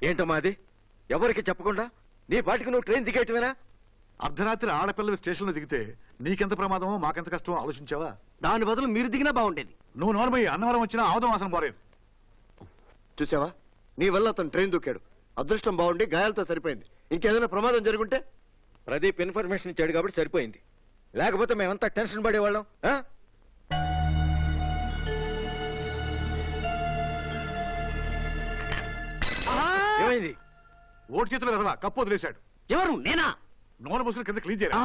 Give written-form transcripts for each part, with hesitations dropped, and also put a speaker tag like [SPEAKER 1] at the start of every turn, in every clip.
[SPEAKER 1] ఏంటమ్మా అది? ఎవరికి చెప్పకుండా నీ పాటికి నువ్వు ట్రైన్ దిగేయటమేనా?
[SPEAKER 2] అర్ధరాత్రి ఆడపిల్లలు స్టేషన్లో దిగితే నీకెంత ప్రమాదమో మాకెంత కష్టమో ఆలోచించావా?
[SPEAKER 3] దాని బదులు మీరు దిగినా బాగుండేది.
[SPEAKER 2] నువ్వు నోర్మయ్యి అన్నవరం వచ్చినా ఆవదం వాసన పోలేదు.
[SPEAKER 1] చూసావా, నీ వల్ల అతను ట్రైన్ దూకాడు. అదృష్టం బాగుండి గాయాలతో సరిపోయింది. ఇంకేదైనా ప్రమాదం జరుగుంటే? ప్రదీప్ ఇన్ఫర్మేషన్ ఇచ్చాడు కాబట్టి సరిపోయింది, లేకపోతే మేమంతా టెన్షన్ పడేవాళ్ళం. ఏమైంది?
[SPEAKER 2] ఓటు చేతులు కదవా కప్పు వదిలేశాడు.
[SPEAKER 3] ఎవరు? నేనా?
[SPEAKER 2] నూనె బస్సులు కింద క్లీన్ చేయరా?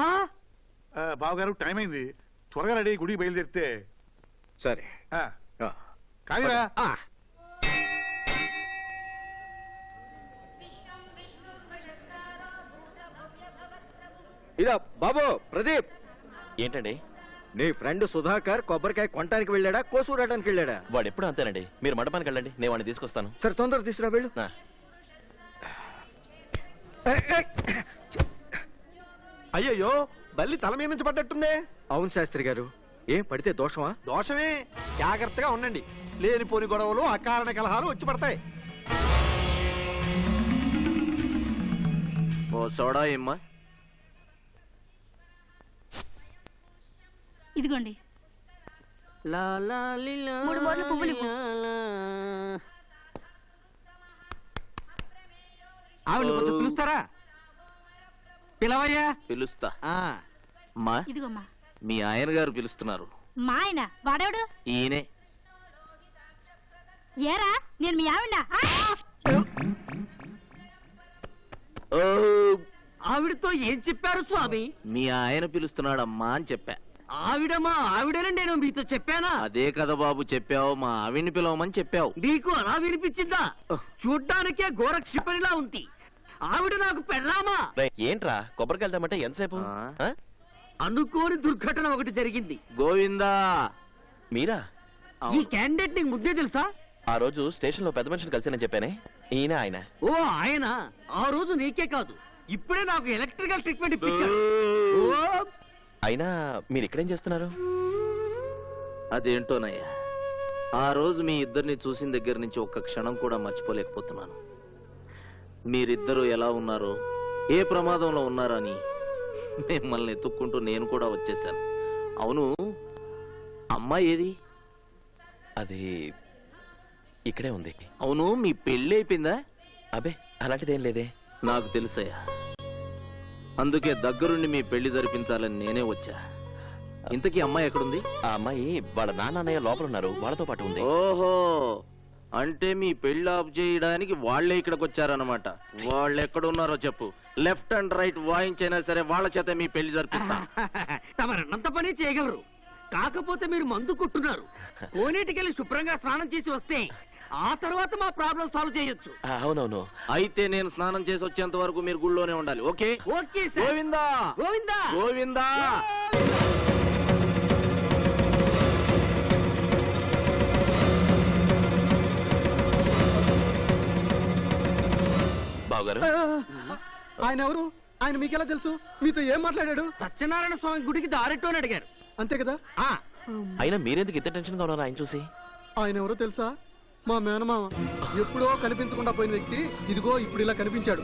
[SPEAKER 2] బావగారు టైం అయింది, త్వరగా రెడీ గుడికి బయలుదేరితే.
[SPEAKER 1] సరే
[SPEAKER 2] కానీరా.
[SPEAKER 1] ఇదా బాబు ప్రదీప్.
[SPEAKER 4] ఏంటండి?
[SPEAKER 1] నీ ఫ్రెండ్ సుధాకర్ కొబ్బరికాయ కొనడానికి వెళ్ళాడా, కోసూరడానికి వెళ్ళాడా?
[SPEAKER 4] వాడు ఎప్పుడు అంతేనండి. మీరు మండపానికి వెళ్ళండి, నేను వాడిని తీసుకొస్తాను.
[SPEAKER 1] సరే తొందరగా తీసుకురా వెళ్ళు.
[SPEAKER 5] అయ్యయ్యో, బల్లి తల మీద నుంచి పడ్డట్టుందే.
[SPEAKER 1] అవును శాస్త్రి గారు, ఏం పడితే దోషమా?
[SPEAKER 5] దోషమే. జాగ్రత్తగా ఉండండి, లేనిపోని గొడవలు అకారణ కలహాలు వచ్చి పడతాయి.
[SPEAKER 4] ఓ సోడా ఏమ్మా?
[SPEAKER 6] ఇదిగోండి. 3 మూరల పువ్వులు ఇవ్వు.
[SPEAKER 3] ఆవిడ కొంచెం పిలుస్తారా? పిలవయ్యా.
[SPEAKER 4] పిలుస్తా.
[SPEAKER 6] ఇదిగోమ్మా.
[SPEAKER 4] మీ ఆయన గారు పిలుస్తున్నారు.
[SPEAKER 6] మా ఆయన? వాడేవాడు?
[SPEAKER 4] ఈయనే.
[SPEAKER 6] ఏరా, నేను మీ ఆవిడ.
[SPEAKER 3] ఆవిడతో ఏం చెప్పారు స్వామి?
[SPEAKER 4] మీ ఆయన పిలుస్తున్నాడమ్మా అని చెప్పా.
[SPEAKER 3] ఆవిడమా ఆవిడని నేను మీతో చెప్పానా?
[SPEAKER 4] అదే కదా బాబు చెప్పావు, మా ఆవిడ్ని పిలవమని చెప్పావు.
[SPEAKER 3] నీకు అలా వినిపించిందా? చూడ్డానికే ఘోర క్షిపణిలా ఉంది. ఆవిడ నాకు పెళ్ళామా?
[SPEAKER 4] ఏంట్రా కొబ్బరికి వెళ్తామంటే ఎంతసేపు?
[SPEAKER 3] అనుకోని దుర్ఘటన ఒకటి జరిగింది.
[SPEAKER 4] గోవిందా. మీరా?
[SPEAKER 3] ఈ క్యాండిడేట్ నీకు ముద్దే తెలుసా?
[SPEAKER 4] ఆ రోజు స్టేషన్ లో పెద్ద మనిషిని కలిసానని చెప్పానే, ఈయన ఆయన.
[SPEAKER 3] ఓ ఆయన. ఆ రోజు నీకే కాదు, ఇప్పుడే నాకు ఎలక్ట్రికల్ ట్రీట్మెంట్ ఇప్పించారు.
[SPEAKER 4] అయినా మీరు ఇక్కడేం చేస్తున్నారు?
[SPEAKER 7] అదేంటోనయ్యా, ఆ రోజు మీ ఇద్దరిని చూసిన దగ్గర నుంచి ఒక్క క్షణం కూడా మర్చిపోలేకపోతున్నాను. మీరిద్దరూ ఎలా ఉన్నారో, ఏ ప్రమాదంలో ఉన్నారని మిమ్మల్ని ఎత్తుక్కుంటూ నేను కూడా వచ్చేసాను. అవును, అమ్మాయి ఏది?
[SPEAKER 4] అది ఇక్కడే ఉంది.
[SPEAKER 7] అవును, మీ పెళ్ళి అయిపోయిందా?
[SPEAKER 4] అబే అలాంటిదేం లేదే.
[SPEAKER 7] నాకు తెలుసయ్యా, అందుకే దగ్గరుండి మీ పెళ్లి జరిపించాలని నేనే వచ్చా. ఇంతకీ అమ్మాయి ఎక్కడుంది?
[SPEAKER 4] ఆ అమ్మాయి వాళ్ళ నాన్నయ్య లోపల ఉన్నారు, వాళ్ళతో పాటు ఉంది.
[SPEAKER 7] ఓహో, అంటే మీ పెళ్లి ఆఫ్ చేయడానికి వాళ్లే ఇక్కడికి వచ్చారన్నమాట. వాళ్ళు ఎక్కడున్నారో చెప్పు, లెఫ్ట్ అండ్ రైట్ వాయించైనా సరే వాళ్ళ చేత మీ పెళ్లి జరిపిస్తా.
[SPEAKER 3] తమరన్నంత పని చేయగలరు, కాకపోతే మీరు మందు కొట్టున్నారు. కోనేటికెళ్ళి శుభ్రంగా స్నానం చేసి వస్తే ఆ తర్వాత మా ప్రాబ్లం సాల్వ్ చేయొచ్చు.
[SPEAKER 4] అవునవును.
[SPEAKER 7] అయితే నేను స్నానం చేసి వచ్చేంత వరకు మీరు గుళ్ళోనే ఉండాలి. ఓకే?
[SPEAKER 3] ఓకే.
[SPEAKER 7] గోవిందా
[SPEAKER 3] గోవిందా
[SPEAKER 7] గోవిందా.
[SPEAKER 4] బావగారు,
[SPEAKER 5] ఆయన ఎవరు? ఆయన మీకెలా తెలుసు? మీతో ఏం మాట్లాడాడు?
[SPEAKER 3] సత్యనారాయణ స్వామి గుడికి దారెట్టో అని అడిగారు.
[SPEAKER 5] అంతే కదా?
[SPEAKER 4] అయినా మీరెందుకు ఇంత టెన్షన్ గా ఉన్నారు ఆయన చూసి?
[SPEAKER 5] ఆయన ఎవరో తెలుసా? మా మేనమామ. ఎప్పుడో కనిపించకుండా పోయిన వ్యక్తి ఇదిగో ఇప్పుడు ఇలా కనిపించాడు.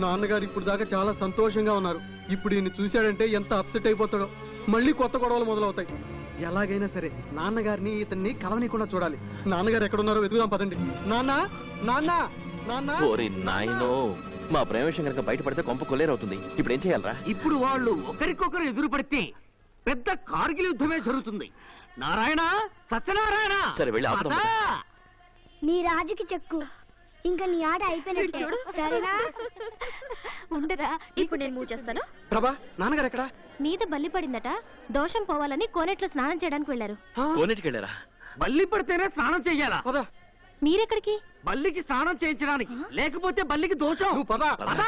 [SPEAKER 5] నాన్నగారు ఇప్పుడు దాకా చాలా సంతోషంగా ఉన్నారు. ఇప్పుడు ఈయన్ని చూశాడంటే ఎంత అప్సెట్ అయిపోతాడో. మళ్ళీ కొత్త గొడవలు మొదలవుతాయి. ఎలాగైనా సరే నాన్నగారిని ఇతన్ని కలవనీయకుండా చూడాలి. నాన్నగారు ఎక్కడున్నారో వెతుకుదాం పదండి. నాన్న, నాన్న, నాన్న.
[SPEAKER 4] ఓరి నాయనో, మా ప్రేమ విషయం కనుక బయటపడితే కొంప కొల్లేరవుతుంది. ఇప్పుడు ఏం చేయాలరా?
[SPEAKER 3] ఇప్పుడు వాళ్ళు ఒకరికొకరు ఎదురు పడితే పెద్ద కార్గిల్ యుద్ధమే జరుగుతుంది. నారాయణ, సత్యనారాయణ.
[SPEAKER 4] సరే వెళ్ళి ఆపుదాం.
[SPEAKER 8] నీ రాజుకి చెక్కు, ఇంకా నీ ఆట అయిపోయినట్టు. సరేనా?
[SPEAKER 6] ఉండరా, ఇప్పుడు నేను మూవ్ చేస్తాను.
[SPEAKER 5] ప్రభా, నాన్నగారు ఎక్కడా?
[SPEAKER 6] మీద బల్లి పడిందట, దోషం పోవాలని కోనేట్లో స్నానం చేయడానికి వెళ్ళారు.
[SPEAKER 4] కోనేటికి వెళ్ళారా?
[SPEAKER 3] బల్లి పడితేనే స్నానం చెయ్యాలా?
[SPEAKER 5] పద.
[SPEAKER 6] మీరెక్కడికి?
[SPEAKER 3] బల్లికి స్నానం చేయించడానికి, లేకపోతే బల్లికి దోషం.
[SPEAKER 5] నువ్వు పద.
[SPEAKER 3] పద.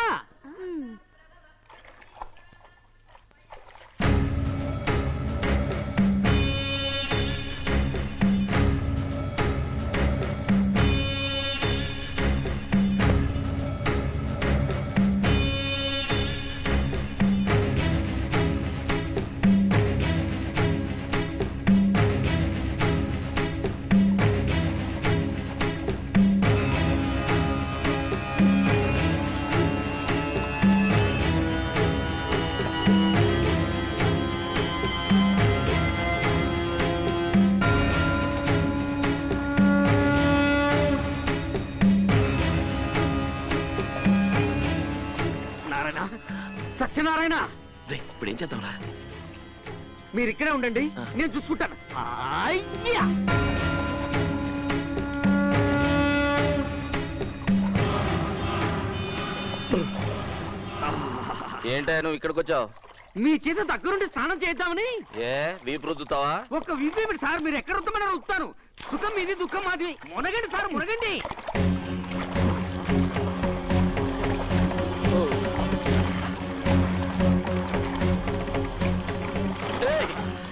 [SPEAKER 4] ఇప్పుడు ఏం చేద్దాంరా?
[SPEAKER 3] మీరు ఇక్కడే ఉండండి, నేను చూసుకుంటాను. అయ్యా
[SPEAKER 7] ఏంటా నువ్వు ఇక్కడికి వచ్చావు?
[SPEAKER 3] మీ చేత దగ్గరుండి స్నానం చేద్దామని.
[SPEAKER 7] ఏ వీపు రుద్దుతావా?
[SPEAKER 3] ఒక్క విపేమిటి సార్, మీరు ఎక్కడ వస్తామని వస్తాను. సుఖం మీది, దుఃఖం మాది. మునగండి సార్, మునగండి.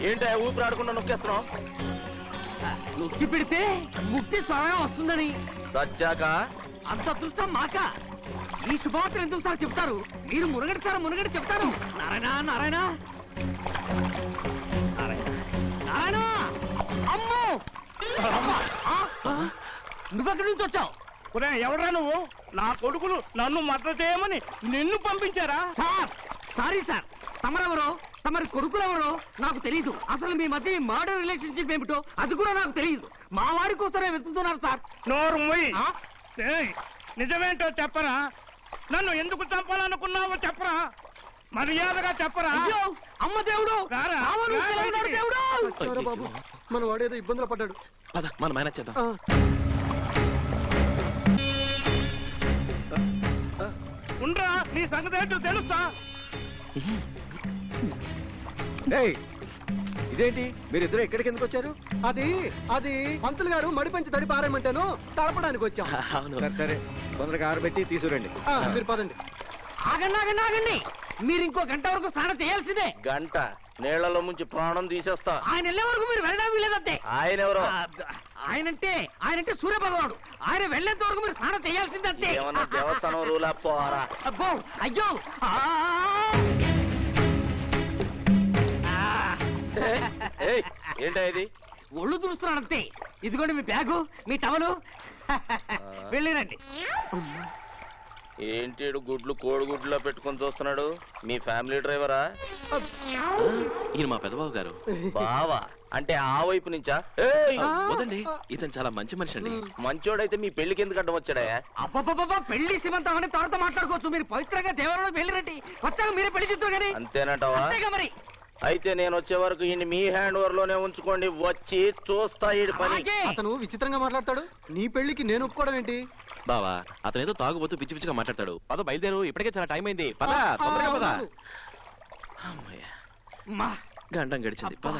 [SPEAKER 7] ఏంటా ఊపిరి ఆడకుండా నొక్కేస్తున్నావు?
[SPEAKER 3] నొక్కి పెడితే ముక్తి స్వయం వస్తుందని.
[SPEAKER 7] సచ్చాక
[SPEAKER 3] అంత అదృష్టం మాక. ఈ శుభవార్తలు ఎందుకు సార్ చెప్తారు? మీరు మునగడి సార్, మునగడి చెప్తారు. నారాయణ నారాయణ నారాయణ నారాయణ. అమ్మో నువ్వెక్కడి నుంచి వచ్చావు?
[SPEAKER 9] ఎవరా నువ్వు? నా కొడుకులు నన్ను మద్దతు చేయమని నిన్ను పంపించారా?
[SPEAKER 3] సార్ సారీ సార్, తమరెవరో తమరి కొడుకులెవరో నాకు తెలియదు. అసలు మీ మధ్య మర్డర్ రిలేషన్షిప్ ఏమిటో అది కూడా నాకు తెలియదు. మా వాడి కోసమే వెతుకుతున్నారు సార్.
[SPEAKER 9] నోరు మూయి. ఏయ్, నిజమేంటో చెప్పరా? నన్ను ఎందుకు చంపాలనుకున్నావో చెప్పరా? మర్యాదగా చెప్పరా?
[SPEAKER 3] అయ్యో, అమ్మ దేవుడు,
[SPEAKER 9] రారా?
[SPEAKER 3] రావణుడు ఎలా ఉన్నాడు దేవుడు?
[SPEAKER 5] వచ్చారా బాబు, మన వాడేదో ఇబ్బందులు పడ్డాడు.
[SPEAKER 4] పద మనం మేనేజ్ చేద్దాం.
[SPEAKER 9] ఉండరా, నీ సంగతి ఏంటో తెలుసా?
[SPEAKER 1] ఏయ్, ఇదేంటి మీరిద్దరు ఎక్కడికి ఎందుకు వచ్చారు?
[SPEAKER 5] అది అది పంతులు గారు మడి పంచి తడి పారేయమంటాను, తడపడానికి వచ్చాం.
[SPEAKER 4] అవును.
[SPEAKER 1] సరే సరే, తొందరగా ఆరబెట్టి తీసుకురండి.
[SPEAKER 5] మీరు పదండి.
[SPEAKER 3] ఆగండి ఆగండి ఆగండి, మీరు ఇంకో గంట వరకు స్నానం చేయాల్సిందే.
[SPEAKER 7] గంట నీళ్లలో ముంచి ప్రాణం తీసేస్తా.
[SPEAKER 3] ఆయన వెళ్ళే వరకు మీరు వెళ్ళడానికి లేదంతే.
[SPEAKER 7] ఆయన ఎవరో?
[SPEAKER 3] ఆయనంటే సూర్య భగవానుడు. ఆయన వెళ్ళేంత వరకు మీరు స్నానం చేయాల్సిందంతే.
[SPEAKER 7] ఏమన్నా దేవస్థానం రూలా పోరా?
[SPEAKER 3] అబ్బో అయ్యో
[SPEAKER 7] ఏంటా ఇది?
[SPEAKER 3] ఒళ్ళు తుడుస్తున్నానంతే. ఇదిగోండి మీ బ్యాగు, మీ టవలు. వెళ్ళిరండి.
[SPEAKER 7] ఏంటి ఈడు గుడ్లు కోడిగుడ్లో పెట్టుకొని చూస్తున్నాడు? మీ ఫ్యామిలీ డ్రైవరా?
[SPEAKER 4] ఈయన మా పెదబాబు గారు.
[SPEAKER 7] బావా అంటే ఆ వైపు నుంచా?
[SPEAKER 4] వదండి, ఇతను చాలా మంచి మనిషి అండి.
[SPEAKER 7] మంచోడైతే మీ పెళ్లికి ఎందుకు అడ్డం వచ్చాడా?
[SPEAKER 3] అబ్బబ్బబ్బా, పెళ్లి శ్రీమంతం అని తర్వాత మాట్లాడుకోవచ్చు. మీరు పవిత్రంగా దేవాలయంలోకి వెళ్ళిరండి. వచ్చాక మీరే పెళ్లి చేస్తారు కానీ.
[SPEAKER 7] అంతేనంటావా?
[SPEAKER 3] అంతేగా మరి.
[SPEAKER 7] అయితే నేను వచ్చే వరకు ఈయన మీ హ్యాండ్ ఓవర్ లోనే ఉంచుకోండి. వచ్చి చూస్తా ఈ పని.
[SPEAKER 3] అలాగే.
[SPEAKER 5] అతను విచిత్రంగా మాట్లాడతాడు. నీ పెళ్లికి నేను ఒప్పుకోవడం ఏంటి?
[SPEAKER 4] బావా, అతను ఏదో తాగుబోతూ పిచ్చి పిచ్చిగా మాట్లాడతాడు. పద బయలుదేరు, ఇప్పటికే చాలా టైం అయింది. పద తొందరగా పద. అమ్మయ్య,
[SPEAKER 3] మా
[SPEAKER 4] గంటం గడిచింది. పద.